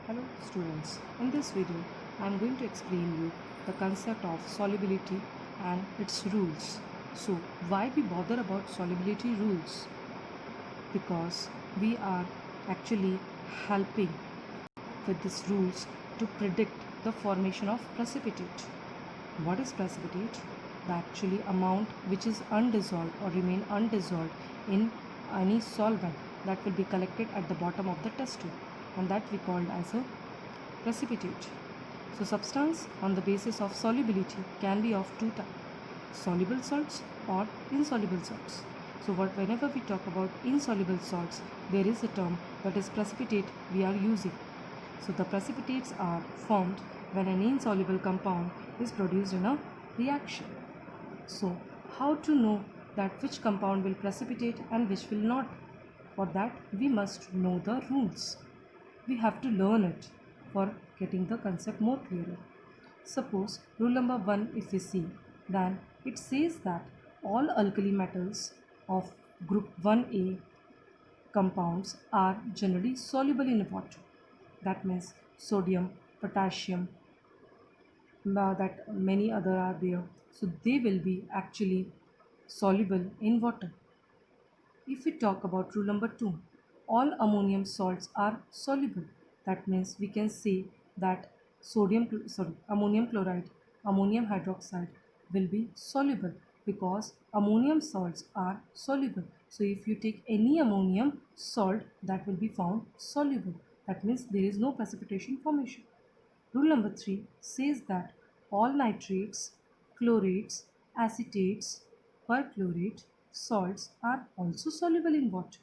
Hello students, in this video I am going to explain you the concept of solubility and its rules. So why we bother about solubility rules? Because we are actually helping with these rules to predict the formation of precipitate. What is precipitate? The actually amount which is undissolved or remain undissolved in any solvent that will be collected at the bottom of the test tube, and that we called as a precipitate. So substance on the basis of solubility can be of two types, soluble salts or insoluble salts. So whenever we talk about insoluble salts, there is a term that is precipitate we are using. So the precipitates are formed when an insoluble compound is produced in a reaction. So how to know that which compound will precipitate and which will not? For that we must know the rules. We have to learn it for getting the concept more clearer. Suppose rule number 1 if we see, then it says that all alkali metals of group 1A compounds are generally soluble in water. That means sodium, potassium, that many other are there. So they will be actually soluble in water. If we talk about rule number 2, all ammonium salts are soluble. That means we can say that ammonium chloride, ammonium hydroxide will be soluble because ammonium salts are soluble. So if you take any ammonium salt, that will be found soluble. That means there is no precipitation formation. Rule number 3 says that all nitrates, chlorates, acetates, perchlorate salts are also soluble in water.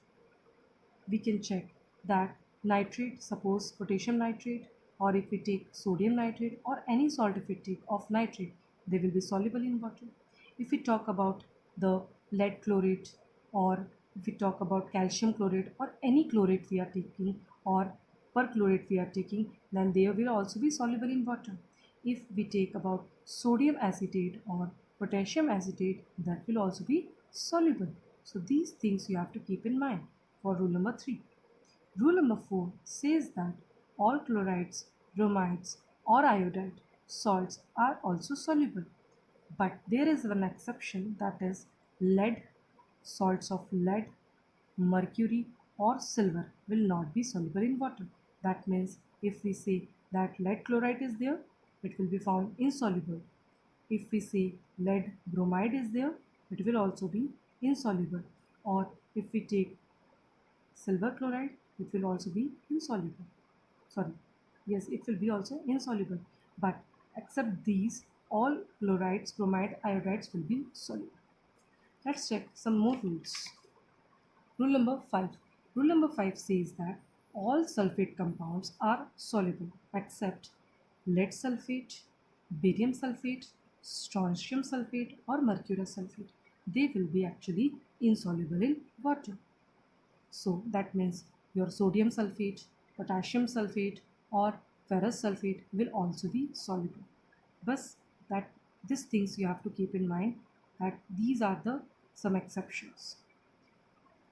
We can check that nitrate, suppose potassium nitrate, or if we take sodium nitrate or any salt if we take of nitrate, they will be soluble in water. If we talk about the lead chlorate, or if we talk about calcium chlorate or any chlorate we are taking, or perchlorate we are taking, then they will also be soluble in water. If we take about sodium acetate or potassium acetate, that will also be soluble. So these things you have to keep in mind for rule number 3. Rule number 4 says that all chlorides, bromides or iodide salts are also soluble. But there is one exception, that is lead. Salts of lead, mercury or silver will not be soluble in water. That means if we say that lead chloride is there, it will be found insoluble. If we say lead bromide is there, it will also be insoluble. Or if we take silver chloride, it will also be insoluble. It will be also insoluble. But except these, all chlorides, bromide, iodides will be soluble. Let's check some more rules. Rule number 5. Rule number 5 says that all sulfate compounds are soluble except lead sulfate, barium sulfate, strontium sulfate or mercurous sulfate. They will be actually insoluble in water. So that means your sodium sulfate, potassium sulfate or ferrous sulfate will also be soluble. But that these things you have to keep in mind, that these are the some exceptions.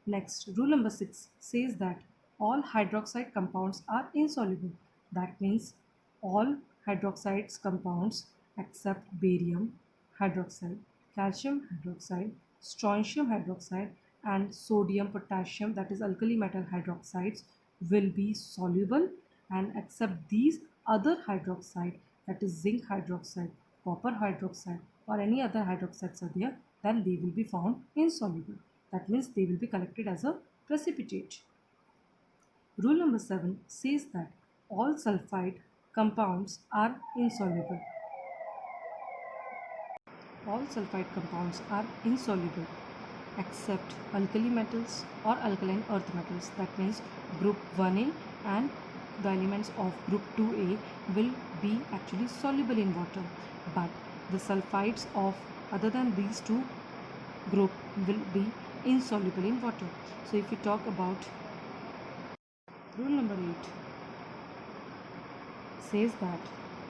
Next, rule number 6 says that all hydroxide compounds are insoluble. That means all hydroxides compounds except barium hydroxide, calcium hydroxide, strontium hydroxide and sodium potassium, that is alkali metal hydroxides, will be soluble, and except these other hydroxide, that is zinc hydroxide, copper hydroxide or any other hydroxides are there, then they will be found insoluble. That means they will be collected as a precipitate. Rule number 7 says that all sulfide compounds are insoluble. All sulfide compounds are insoluble except alkali metals or alkaline earth metals. That means group 1A and the elements of group 2A will be actually soluble in water, but the sulfides of other than these two group will be insoluble in water. So if we talk about rule number 8 says that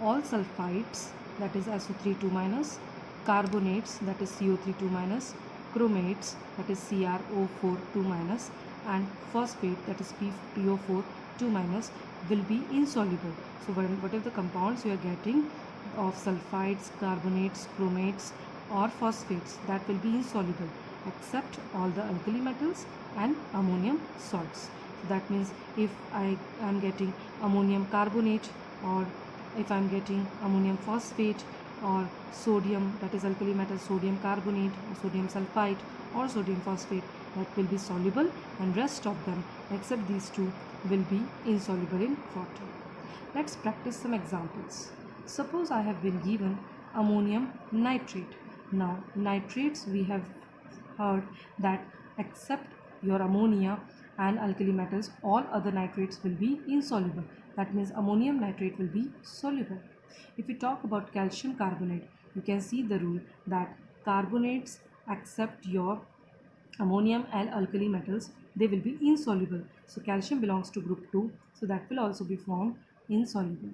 all sulfides, that is SO3 2 minus, carbonates, that is CO3 2 minus, chromates, that is CrO4 2 minus, and phosphate, that is PO4 2 minus, will be insoluble. So whatever the compounds you are getting of sulfides, carbonates, chromates or phosphates, that will be insoluble except all the alkali metals and ammonium salts. So that means if I am getting ammonium carbonate, or if I am getting ammonium phosphate, or sodium, that is alkali metal sodium carbonate or sodium sulfite or sodium phosphate, that will be soluble, and rest of them except these two will be insoluble in water. Let's practice some examples. Suppose I have been given ammonium nitrate. Now nitrates, we have heard that except your ammonia and alkali metals, all other nitrates will be insoluble. That means ammonium nitrate will be soluble. If we talk about calcium carbonate, you can see the rule that carbonates accept your ammonium and alkali metals, they will be insoluble. So calcium belongs to group 2, so that will also be found insoluble.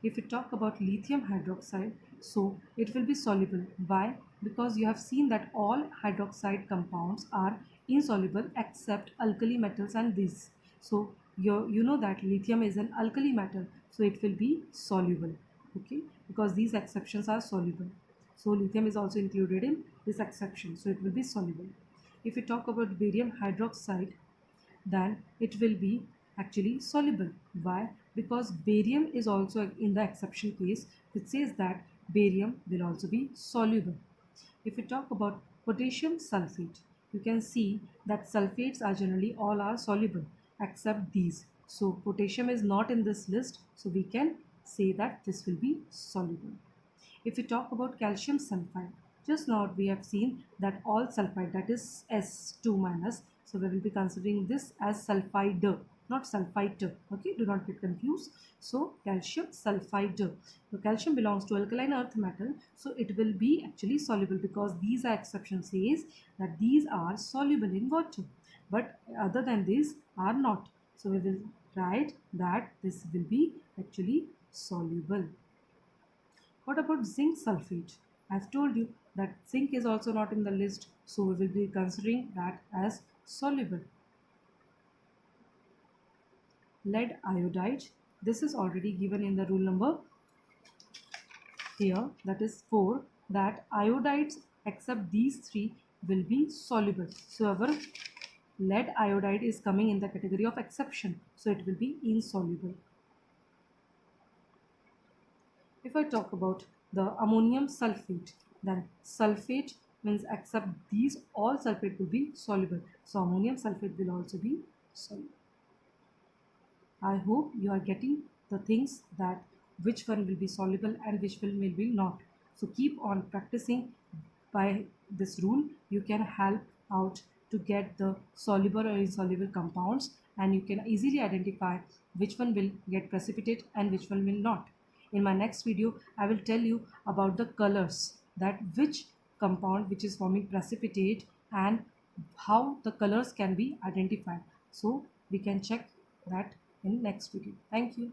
If we talk about lithium hydroxide, so it will be soluble. Why? Because you have seen that all hydroxide compounds are insoluble except alkali metals and these. So you know that lithium is an alkali metal, so it will be soluble. Okay, because these exceptions are soluble. So lithium is also included in this exception, so it will be soluble. If we talk about barium hydroxide, then it will be actually soluble. Why? Because barium is also in the exception case, which says that barium will also be soluble. If we talk about potassium sulfate, you can see that sulfates are generally all are soluble except these. So potassium is not in this list, so we can say that this will be soluble. If we talk about calcium sulfide, just now we have seen that all sulfide, that is S2 minus, so we will be considering this as sulfide, not sulfite. Okay, do not get confused. So calcium sulfide. So calcium belongs to alkaline earth metal, so it will be actually soluble because these are exception says that these are soluble in water, but other than these are not. So we will write that this will be actually soluble. What about zinc sulfate? I've told you that zinc is also not in the list, so we will be considering that as soluble. Lead iodide, this is already given in the rule number here, that is 4, that iodides except these three will be soluble. So our lead iodide is coming in the category of exception, so it will be insoluble. If I talk about the ammonium sulfate, then sulfate means except these all sulfate will be soluble. So ammonium sulfate will also be soluble. I hope you are getting the things that which one will be soluble and which one will be not. So keep on practicing by this rule. You can help out to get the soluble or insoluble compounds, and you can easily identify which one will get precipitate and which one will not. In my next video, I will tell you about the colors, that which compound which is forming precipitate and how the colors can be identified. So we can check that in next video. Thank you.